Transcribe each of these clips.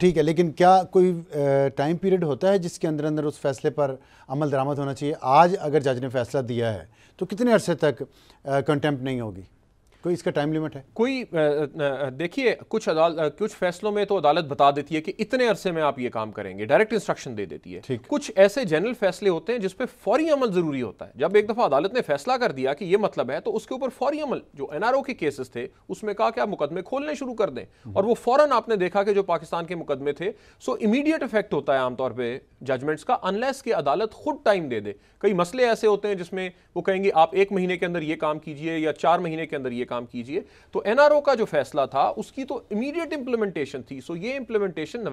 ठीक है, लेकिन क्या कोई टाइम पीरियड होता है जिसके अंदर अंदर उस फैसले पर अमल दरामद होना चाहिए? आज अगर जज ने फैसला दिया है तो कितने अरसे तक कंटेम्प्ट नहीं होगी? कोई इसका टाइम लिमिट है? कोई देखिए, कुछ फैसलों में तो अदालत बता देती है कि इतने अरसे में आप ये काम करेंगे, डायरेक्ट इंस्ट्रक्शन दे देती है। कुछ ऐसे जनरल फैसले होते हैं जिसपे फौरी अमल जरूरी होता है। जब एक दफा अदालत ने फैसला कर दिया कि ये मतलब है, तो उसके ऊपर फौरी अमल, जो एनआरओ के केसेस थे उसमें कहा कि आप मुकदमे खोलने शुरू कर दें, और वो फौरन आपने देखा कि जो पाकिस्तान के मुकदमे थे, सो इमीडिएट इफेक्ट होता है आमतौर पर जजमेंट्स का, अनलेस कि अदालत खुद टाइम दे दे। कई मसले ऐसे होते हैं जिसमें वो कहेंगे आप 1 महीने के अंदर ये काम कीजिए या 4 महीने के अंदर ये काम कीजिए। तो एनआरओ का जो फैसला था उसकी तो इमीडिएट इंप्लीमेंटेशन थी। सो ये इंप्लीमेंटेशन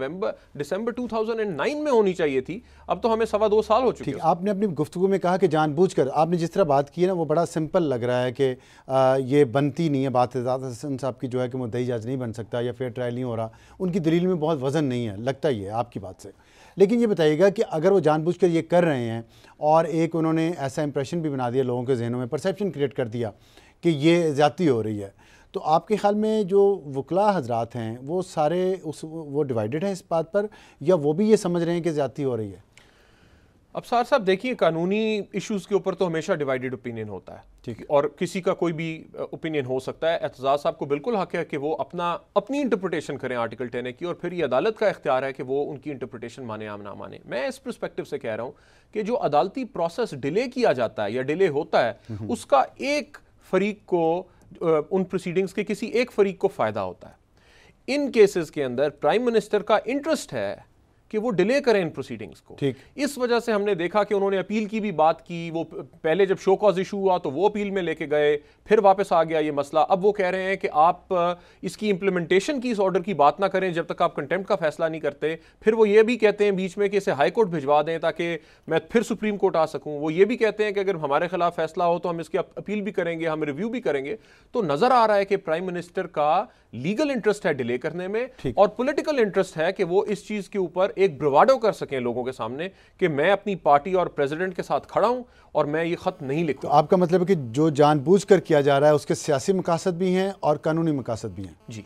दिसंबर 2009 में होनी चाहिए थी। अब तो हमें 2.25 साल हो चुके हैं। आपने अपनी गुफ्तगू में कहा कि जानबूझकर, आपने जिस तरह बात की है ना, वो बड़ा सिंपल लग रहा है कि ये बनती नहीं है बात। एजाज हसन साहब की जो है कि मुद्दई जज नहीं बन सकता या फेयर ट्रायल नहीं हो रहा, उनकी दलील में बहुत वजन नहीं है, लगता ही है आपकी बात से। लेकिन ये बताइएगा कि अगर वो जानबूझकर ये कर रहे हैं और एक उन्होंने ऐसा इंप्रेशन भी बना दिया लोगों के जहनों में, परसेप्शन क्रिएट कर दिया कि ये ज़्यादती हो रही है, तो आपके ख्याल में जो वकला हजरात हैं वो सारे वो डिवाइडेड हैं इस बात पर, या वो भी ये समझ रहे हैं कि ज़्यादती हो रही है? अफसार साहब देखिए, कानूनी इश्यूज़ के ऊपर तो हमेशा डिवाइडेड ओपिनियन होता है, ठीक है, और किसी का कोई भी ओपिनियन हो सकता है। एतजाज़ साहब को बिल्कुल हक है कि वो अपनी इंटरप्रिटेशन करें आर्टिकल 10A की, और फिर ये अदालत का इख्तियार है कि वो उनकी इंटरप्रिटेशन माने या ना माने। मैं इस पर्सपेक्टिव से कह रहा हूँ कि जो अदालती प्रोसेस डिले किया जाता है या डिले होता है, उसका एक फरीक को, उन प्रोसीडिंग्स के किसी एक फरीक को फ़ायदा होता है। इन केसेस के अंदर प्राइम मिनिस्टर का इंटरेस्ट है कि वो डिले करें इन प्रोसीडिंग्स को। ठीक, इस वजह से हमने देखा कि उन्होंने अपील की भी बात की। वो पहले जब शो कॉज इशू हुआ तो वो अपील में लेके गए, फिर वापस आ गया ये मसला। अब वो कह रहे हैं कि आप इसकी इंप्लीमेंटेशन की, इस ऑर्डर की बात ना करें जब तक आप कंटेम्प्ट का फैसला नहीं करते। फिर वो ये भी कहते हैं बीच में कि इसे हाई कोर्ट भिजवा दें ताकि मैं फिर सुप्रीम कोर्ट आ सकूं। वो ये भी कहते हैं कि अगर हमारे खिलाफ फैसला हो तो हम इसकी अपील भी करेंगे, हम रिव्यू भी करेंगे। तो नजर आ रहा है कि प्राइम मिनिस्टर का लीगल इंटरेस्ट है डिले करने में, और पॉलिटिकल इंटरेस्ट है कि वो इस चीज के ऊपर एक ब्रवाडो कर सकें लोगों के सामने कि मैं अपनी पार्टी और प्रेसिडेंट के साथ खड़ा हूं और मैं ये खत नहीं लिखता। तो आपका मतलब है कि जो जानबूझकर किया जा रहा है उसके सियासी मकासद भी हैं और कानूनी मकासद भी हैं? जी।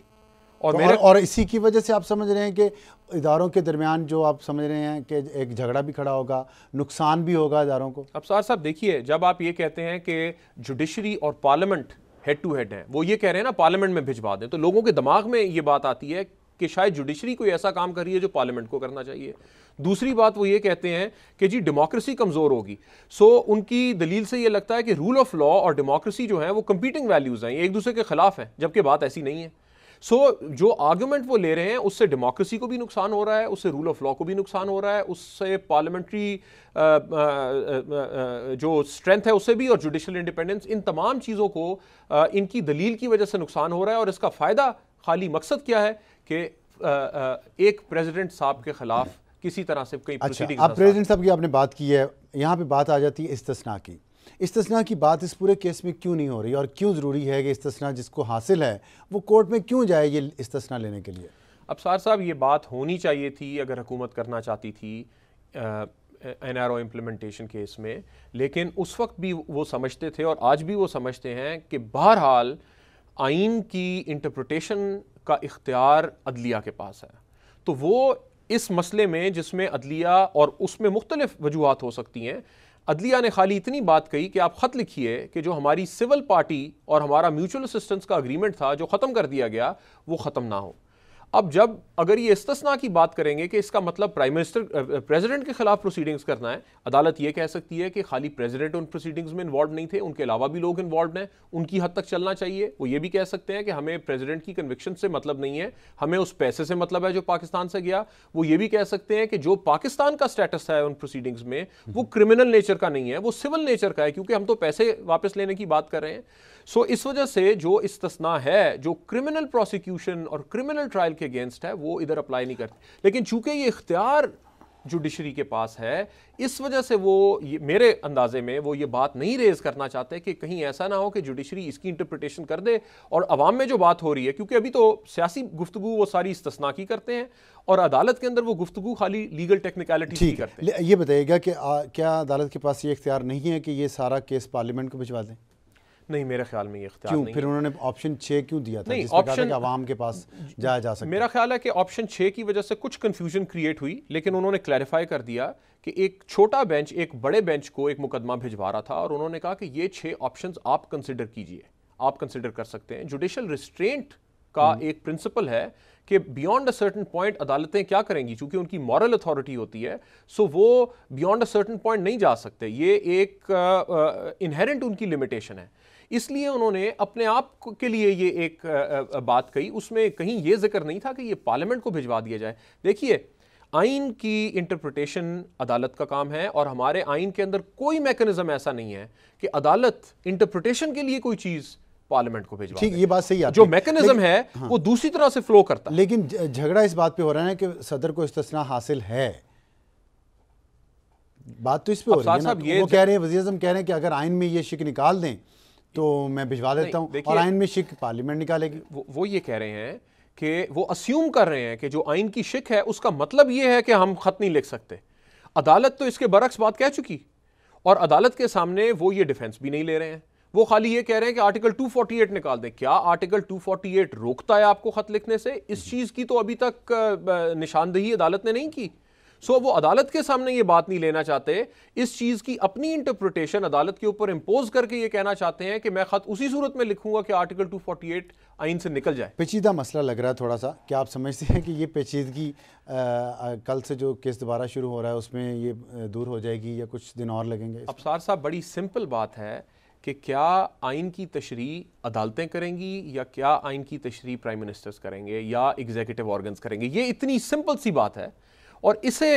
और इसी की वजह से आप समझ रहे हैं कि इदारों के दरमियान जो आप समझ रहे हैं कि एक झगड़ा भी खड़ा होगा, नुकसान भी होगा इदारों को? अफसार साहब देखिए, जब आप ये कहते हैं कि जुडिशरी और पार्लियामेंट हेड टू हेड है, वो ये कह रहे हैं ना पार्लियामेंट में भिजवा दें, तो लोगों के दिमाग में ये बात आती है कि शायद जुडिशरी कोई ऐसा काम कर रही है जो पार्लियामेंट को करना चाहिए। दूसरी बात वो ये कहते हैं कि जी डेमोक्रेसी कमजोर होगी। सो उनकी दलील से ये लगता है कि रूल ऑफ लॉ और डेमोक्रेसी जो है वो कंपीटिंग वैल्यूज हैं, एक दूसरे के खिलाफ हैं, जबकि बात ऐसी नहीं है। जो आर्गुमेंट वो ले रहे हैं उससे डेमोक्रेसी को भी नुकसान हो रहा है, उससे रूल ऑफ लॉ को भी नुकसान हो रहा है, उससे पार्लियामेंट्री जो स्ट्रेंथ है उससे भी, और जुडिशल इंडिपेंडेंस, इन तमाम चीज़ों को इनकी दलील की वजह से नुकसान हो रहा है। और इसका फ़ायदा खाली मकसद क्या है कि एक प्रेसिडेंट साहब के खिलाफ किसी तरह से कोई प्रोसीडिंग। आप प्रेसिडेंट साहब की आपने बात की है, यहाँ पे बात आ जाती है इस्तिस्ना की। इस्तिस्ना की बात इस पूरे केस में क्यों नहीं हो रही, और क्यों ज़रूरी है कि इस्तिस्ना जिसको हासिल है वो कोर्ट में क्यों जाए ये इस्तिस्ना लेने के लिए? अफसार साहब ये बात होनी चाहिए थी अगर हुकूमत करना चाहती थी एनआरओ इम्प्लीमेंटेशन केस में, लेकिन उस वक्त भी वो समझते थे और आज भी वो समझते हैं कि बहरहाल आइन की इंटरप्रिटेशन का इख्तियार अदलिया के पास है। तो वो इस मसले में, जिसमें अदलिया, और उसमें मुख्तलिफ वजूहात हो सकती हैं, अदलिया ने खाली इतनी बात कही कि आप ख़त लिखिए कि जो हमारी सिविल पार्टी और हमारा म्यूचुअल असिस्टेंस का अग्रीमेंट था जो ख़त्म कर दिया गया वो ख़त्म ना हो। अब जब अगर ये इस्तिस्ना की बात करेंगे कि इसका मतलब प्राइम मिनिस्टर प्रेसिडेंट के खिलाफ प्रोसीडिंग्स करना है, अदालत ये कह सकती है कि खाली प्रेसिडेंट उन प्रोसीडिंग्स में इन्वॉल्व नहीं थे, उनके अलावा भी लोग इन्वॉल्व हैं, उनकी हद तक चलना चाहिए। वो ये भी कह सकते हैं कि हमें प्रेसिडेंट की कन्विक्शन से मतलब नहीं है, हमें उस पैसे से मतलब है जो पाकिस्तान से गया। वो ये भी कह सकते हैं कि जो पाकिस्तान का स्टेटस है उन प्रोसीडिंग्स में वो क्रिमिनल नेचर का नहीं है, वो सिविल नेचर का है, क्योंकि हम तो पैसे वापस लेने की बात कर रहे हैं। सो इस वजह से जो इस्तिस्ना है, जो क्रिमिनल प्रोसिक्यूशन और क्रिमिनल ट्रायल के अगेंस्ट है, वो इधर अप्लाई नहीं करती। लेकिन चूंकि ये इख्तियार जुडिशरी के पास है, इस वजह से वो मेरे अंदाजे में वो ये बात नहीं रेज करना चाहते कि कहीं ऐसा ना हो कि जुडिशरी इसकी इंटरप्रिटेशन कर दे और अवाम में जो बात हो रही है, क्योंकि अभी तो सियासी गुफ्तगू वो सारी इस्तिस्ना की करते हैं और अदालत के अंदर वो गुफ्तगू खाली लीगल टेक्निकलिटी की करते हैं। ये बताइएगा कि क्या अदालत के पास ये इख्तियार नहीं है कि ये सारा केस पार्लियामेंट को भिजवा दें? नहीं, मेरे ख्याल में ये इख्तियार क्यों नहीं फिर है। उन्होंने ऑप्शन 6 क्यों दिया था नहीं, जिसमें कहा था ऑप्शन कि आवाम के पास जाया जा सकता है? मेरा ख्याल है कि ऑप्शन 6 की वजह से कुछ कंफ्यूजन क्रिएट हुई, लेकिन उन्होंने क्लैरिफाई कर दिया कि एक छोटा बेंच एक बड़े बेंच को एक मुकदमा भिजवा रहा था और उन्होंने कहा कि ये 6 ऑप्शंस आप कंसिडर कीजिए, आप कंसिडर कर सकते हैं। जुडिशल रिस्ट्रेंट का एक प्रिंसिपल है कि बियॉन्ड अ सर्टेन पॉइंट अदालतें क्या करेंगी, चूंकि उनकी मॉरल अथॉरिटी होती है, सो वो बियॉन्ड अ सर्टेन पॉइंट नहीं जा सकते। ये एक इनहेरेंट उनकी लिमिटेशन है। इसलिए उन्होंने अपने आप के लिए ये एक बात कही, उसमें कहीं ये जिक्र नहीं था कि ये पार्लियामेंट को भिजवा दिया जाए। देखिए, आइन की इंटरप्रिटेशन अदालत का काम है और हमारे आइन के अंदर कोई मैकेनिज्म ऐसा नहीं है कि अदालत इंटरप्रिटेशन के लिए कोई चीज पार्लियामेंट को भिजवा ठीक, दे। ये बात सही है जो आपकी। मैकेनिज्म है वो दूसरी तरह से फ्लो करता है। लेकिन झगड़ा इस बात पे हो रहा है कि सदर को इस्तिस्ना हासिल है। बात तो इस पे हो रही है ना, वो कह रहे हैं, वज़ीर आज़म कह रहे हैं कि अगर आइन में ये शिक निकाल दें तो मैं भिजवा देता हूं, और आइन में शिक पार्लियामेंट निकालेगी। वो ये कह रहे हैं कि वो अस्यूम कर रहे हैं कि जो आइन की शिक है उसका मतलब ये है कि हम खत नहीं लिख सकते। अदालत तो इसके बरक्स बात कह चुकी, और अदालत के सामने वो ये डिफेंस भी नहीं ले रहे हैं। वो खाली ये कह रहे हैं कि आर्टिकल 248 निकाल दें। क्या आर्टिकल 248 रोकता है आपको खत लिखने से? इस चीज की तो अभी तक निशानदेही अदालत ने नहीं की। सो वो अदालत के सामने ये बात नहीं लेना चाहते, इस चीज की अपनी इंटरप्रिटेशन अदालत के ऊपर इंपोज करके ये कहना चाहते हैं कि मैं खत उसी सूरत में लिखूंगा कि आर्टिकल 248 आइन से निकल जाए। पेचीदा मसला लग रहा है थोड़ा सा। क्या आप समझते हैं कि ये पेचीदगी कल से जो केस दोबारा शुरू हो रहा है उसमें ये दूर हो जाएगी या कुछ दिन और लगेंगे? अफसार साहब, बड़ी सिंपल बात है कि क्या आइन की तशरीह अदालतें करेंगी या क्या आइन की तशरीह प्राइम मिनिस्टर्स करेंगे या एग्जीक्यूटिव ऑर्गन्स करेंगे? ये इतनी सिंपल सी बात है और इसे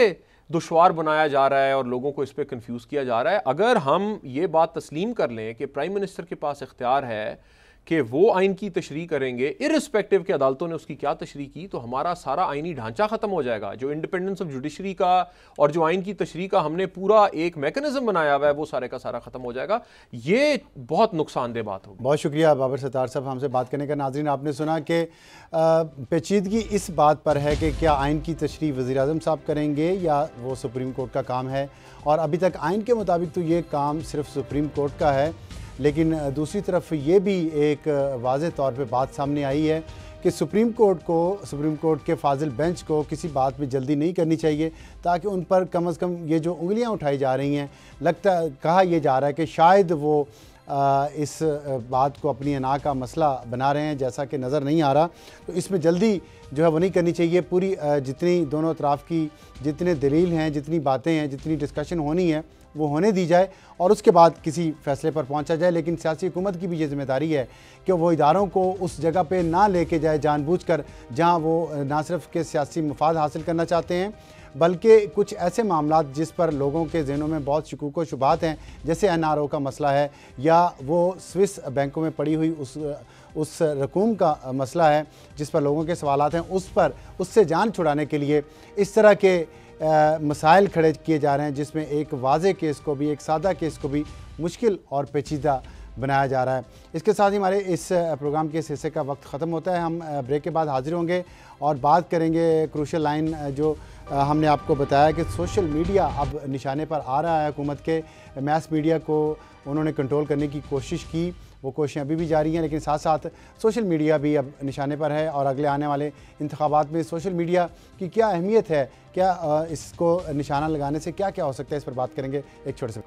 दुश्वार बनाया जा रहा है और लोगों को इस पर कंफ्यूज किया जा रहा है। अगर हम ये बात तस्लीम कर लें कि प्राइम मिनिस्टर के पास इख्तियार है कि वो आइन की तशरीह करेंगे इर्रिस्पेक्टिव कि अदालतों ने उसकी क्या तशरीह की, तो हमारा सारा आइनी ढांचा खत्म हो जाएगा। जो इंडिपेंडेंस ऑफ जुडिशरी का और जो आइन की तशरीह का हमने पूरा एक मैकेनिज्म बनाया हुआ है वो सारे का सारा खत्म हो जाएगा। ये बहुत नुकसानदेह बात होगी। बहुत शुक्रिया बाबर सत्तार साहब हमसे बात करने का। नाज़रीन, आपने सुना कि पेचीदगी इस बात पर है कि क्या आइन की तशरीह वज़ीर आज़म साहब करेंगे या वो सुप्रीम कोर्ट का काम है, और अभी तक आइन के मुताबिक तो ये काम सिर्फ सुप्रीम कोर्ट का है। लेकिन दूसरी तरफ ये भी एक वाज़ेह तौर पे बात सामने आई है कि सुप्रीम कोर्ट के फाजिल बेंच को किसी बात में जल्दी नहीं करनी चाहिए, ताकि उन पर कम से कम ये जो उंगलियां उठाई जा रही हैं, कहा यह जा रहा है कि शायद वो इस बात को अपनी अना का मसला बना रहे हैं, जैसा कि नज़र नहीं आ रहा। तो इसमें जल्दी जो है वो नहीं करनी चाहिए। पूरी जितनी दोनों तरफ की जितने दलील हैं, जितनी बातें हैं, जितनी डिस्कशन होनी है वो होने दी जाए और उसके बाद किसी फैसले पर पहुंचा जाए। लेकिन सियासी हुकूमत की भी ये जिम्मेदारी है कि वो इदारों को उस जगह पे ना लेके जाए जानबूझकर जहां वो ना सिर्फ के सियासी मुफाद हासिल करना चाहते हैं, बल्कि कुछ ऐसे मामला जिस पर लोगों के ज़हनों में बहुत शकूक व शुबात हैं, जैसे NRO का मसला है या वो स्विस बैंकों में पड़ी हुई उस रकूम का मसला है जिस पर लोगों के सवालात हैं, उससे जान छुड़ाने के लिए इस तरह के मसाइल खड़े किए जा रहे हैं, जिसमें एक वाज़े केस को भी, एक सादा केस को भी मुश्किल और पेचीदा बनाया जा रहा है। इसके साथ ही हमारे इस प्रोग्राम के इस हिस्से का वक्त ख़त्म होता है। हम ब्रेक के बाद हाजिर होंगे और बात करेंगे क्रूशल लाइन जो हमने आपको बताया कि सोशल मीडिया अब निशाने पर आ रहा है। हुकूमत के मैस मीडिया को उन्होंने कंट्रोल करने की कोशिश की, वो कोशिशें अभी भी जारी हैं, लेकिन साथ साथ सोशल मीडिया भी अब निशाने पर है। और अगले आने वाले इंतखाबात में सोशल मीडिया की क्या अहमियत है, क्या इसको निशाना लगाने से क्या क्या हो सकता है, इस पर बात करेंगे एक छोटे से